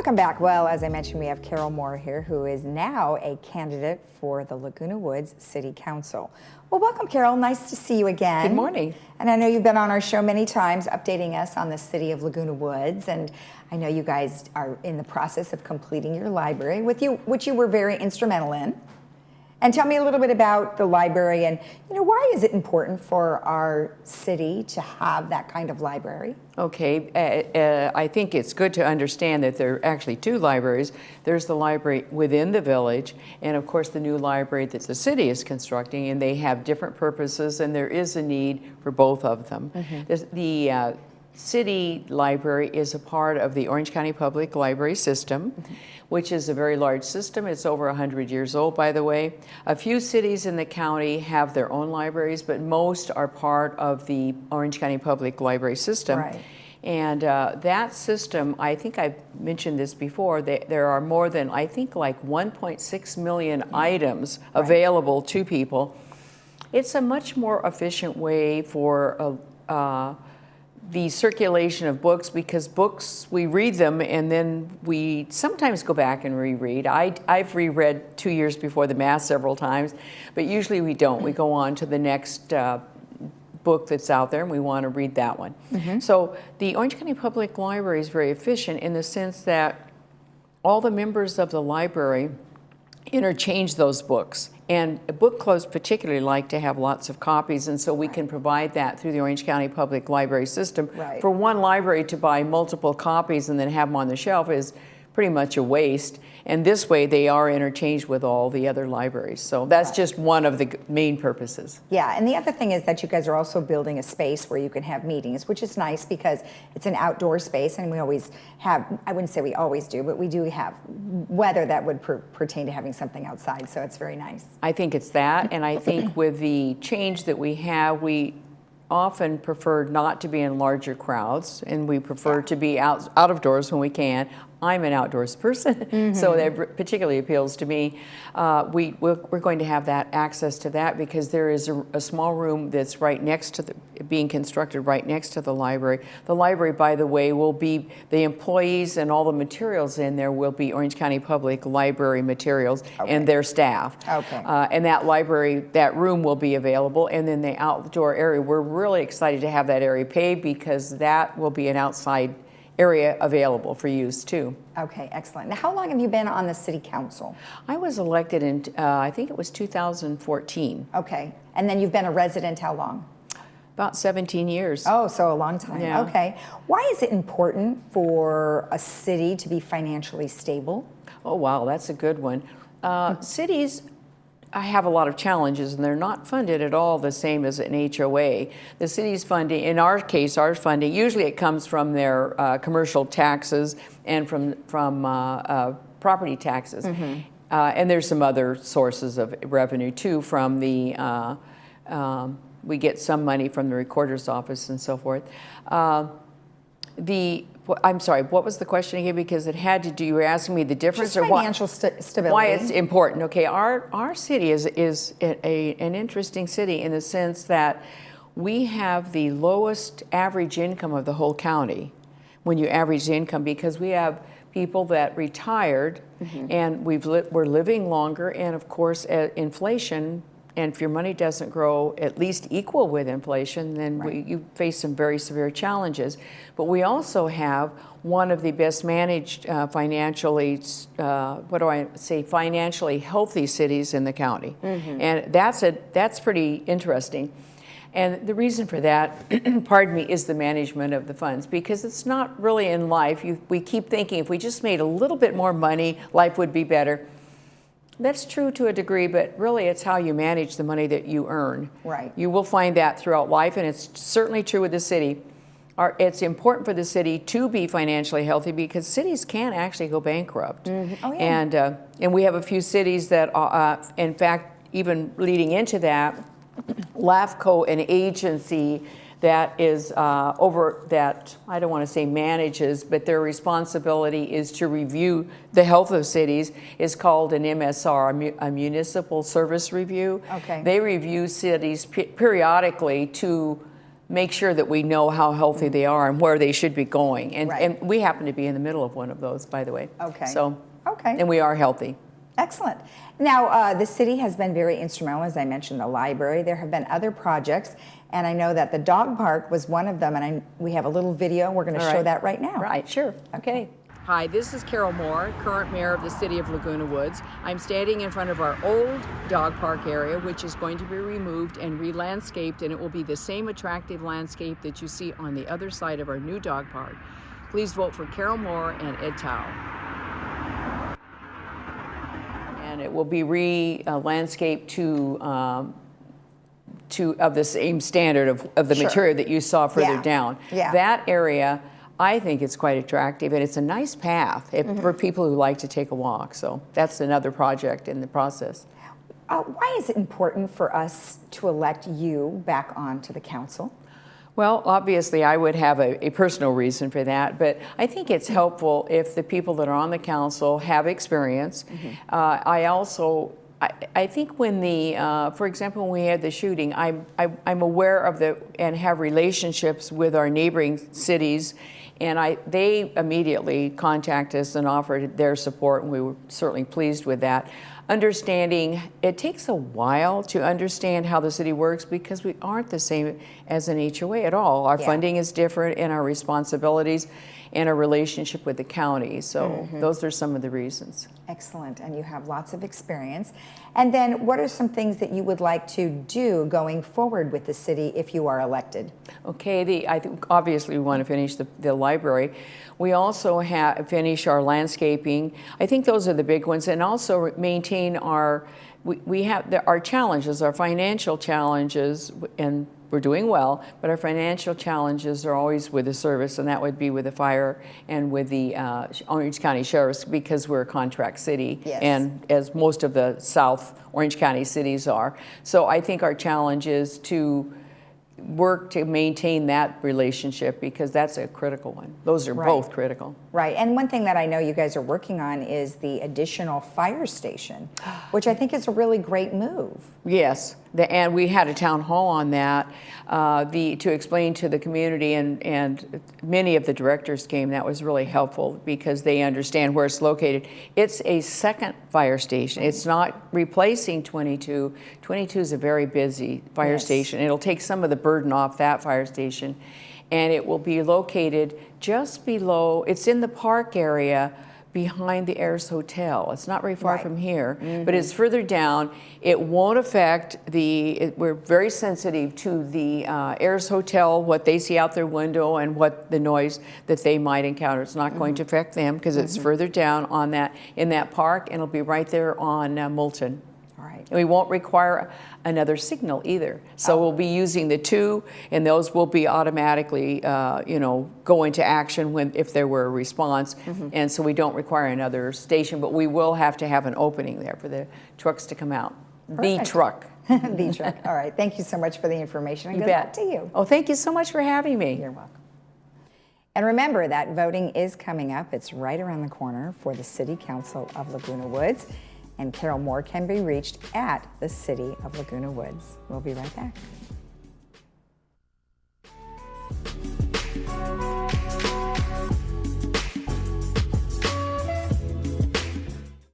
Welcome back. Well, as I mentioned, we have Carol Moore here, who is now a candidate for the Laguna Woods City Council. Well, welcome, Carol. Nice to see you again. Good morning. And I know you've been on our show many times updating us on the city of Laguna Woods, and I know you guys are in the process of completing your library, which you were very instrumental in. And tell me a little bit about the library and, why is it important for our city to have that kind of library? Okay, I think it's good to understand that there are actually two libraries. There's the library within the village, and of course the new library that the city is constructing, and they have different purposes, and there is a need for both of them. The city library is a part of the Orange County Public Library System, which is a very large system. It's over 100 years old, by the way. A few cities in the county have their own libraries, but most are part of the Orange County Public Library System. Right. And that system, I think I've mentioned this before, there are more than, I think, like 1.6 million items available to people. It's a much more efficient way for the circulation of books, because books, we read them and then we sometimes go back and reread. I've reread 2 years before the Mass several times, but usually we don't. We go on to the next book that's out there and we want to read that one. So the Orange County Public Library is very efficient in the sense that all the members of the library interchange those books. And book clubs particularly like to have lots of copies, and so we can provide that through the Orange County Public Library System. For one library to buy multiple copies and then have them on the shelf is pretty much a waste, and this way they are interchanged with all the other libraries. So that's just one of the main purposes. Yeah, and the other thing is that you guys are also building a space where you can have meetings, which is nice because it's an outdoor space, and we always have, I wouldn't say we always do, but we do have weather that would pertain to having something outside, so it's very nice. I think it's that, and I think with the change that we have, we often prefer not to be in larger crowds, and we prefer to be out of doors when we can. I'm an outdoors person, so that particularly appeals to me. We're going to have that access to that because there is a small room that's right next to being constructed right next to the library. The library, by the way, will be the employees and all the materials in there will be Orange County Public Library materials and their staff. And that room will be available, and then the outdoor area, we're really excited to have that area paved because that will be an outside area available for use too. Okay, excellent. Now, how long have you been on the city council? I was elected in, I think it was 2014. Okay, and then you've been a resident how long? About 17 years. Oh, so a long time. Yeah. Okay. Why is it important for a city to be financially stable? Oh, wow, that's a good one. Cities have a lot of challenges, and they're not funded at all the same as an HOA. The city's funding, in our case, our funding, usually it comes from their commercial taxes and from property taxes. And there's some other sources of revenue too from the, we get some money from the recorder's office and so forth. I'm sorry, what was the question again? Because it had to do, you were asking me the difference. Just financial stability. Why it's important. Okay, our city is an interesting city in the sense that we have the lowest average income of the whole county when you average the income, because we have people that retired and we're living longer, and of course inflation, and if your money doesn't grow at least equal with inflation, then you face some very severe challenges. But we also have one of the best managed financially, financially healthy cities in the county. And that's pretty interesting. And the reason for that, pardon me, is the management of the funds, because it's not really in life. We keep thinking if we just made a little bit more money, life would be better. That's true to a degree, but really it's how you manage the money that you earn. You will find that throughout life, and it's certainly true with the city. It's important for the city to be financially healthy because cities can actually go bankrupt. And we have a few cities that, in fact, even leading into that, LAFCO, an agency that is that I don't want to say manages, but their responsibility is to review the health of cities, is called an MSR, a Municipal Service Review. They review cities periodically to make sure that we know how healthy they are and where they should be going. And, Right. and we happen to be in the middle of one of those, by the way. Okay. So, Okay. and we are healthy. Excellent. Now, the city has been very instrumental, as I mentioned, the library. There have been other projects, and I know that the dog park was one of them, and we have a little video. We're going to All show right. that right now. Right, sure. Okay. Hi, this is Carol Moore, current mayor of the city of Laguna Woods. I'm standing in front of our old dog park area, which is going to be removed and re-landscaped, and it will be the same attractive landscape that you see on the other side of our new dog park. Please vote for Carol Moore and Ed Tao. And it will be re-landscaped to of the same standard of the Sure. material that you saw further Yeah. down. Yeah. That area, I think it's quite attractive, and it's a nice path for people who like to take a walk. So that's another project in the process. Why is it important for us to elect you back onto the council? Well, obviously, I would have a personal reason for that, but I think it's helpful if the people that are on the council have experience. I think when for example, when we had the shooting, I'm aware of and have relationships with our neighboring cities, and they immediately contacted us and offered their support, and we were certainly pleased with that. Understanding, it takes a while to understand how the city works because we aren't the same as an HOA at all. Our Yeah. funding is different, and our responsibilities and our relationship with the county. So those are some of the reasons. Excellent, and you have lots of experience. And then what are some things that you would like to do going forward with the city if you are elected? Okay, I think obviously we want to finish the library. We also finish our landscaping. I think those are the big ones, and also maintain our challenges, our financial challenges, and we're doing well, but our financial challenges are always with the service, and that would be with the fire and with the Orange County Sheriff's, because we're a contract city, Yes. and as most of the South Orange County cities are. So I think our challenge is to work to maintain that relationship, because that's a critical one. Those are Right. both critical. Right, and one thing that I know you guys are working on is the additional fire station, which I think is a really great move. Yes, and we had a town hall on that to explain to the community, and many of the directors came. That was really helpful because they understand where it's located. It's a second fire station. It's not replacing 22. 22 is a very busy fire Yes. station. It'll take some of the burden off that fire station, and it will be located just below, it's in the park area behind the Ayers Hotel. It's not very far Right. from here, but it's further down. It won't affect we're very sensitive to the Ayers Hotel, what they see out their window and what the noise that they might encounter. It's not going to affect them because it's further down in that park, and it'll be right there on Moulton. All right. And we won't require another signal either. So we'll be using the two, and those will be automatically, go into action if there were a response. And so we don't require another station, but we will have to have an opening there for the trucks to come out. Perfect. The truck. The truck. All right, thank you so much for the information, and You good bet. luck to you. Oh, thank you so much for having me. You're welcome. And remember that voting is coming up. It's right around the corner for the City Council of Laguna Woods. And Carol Moore can be reached at the City of Laguna Woods. We'll be right back.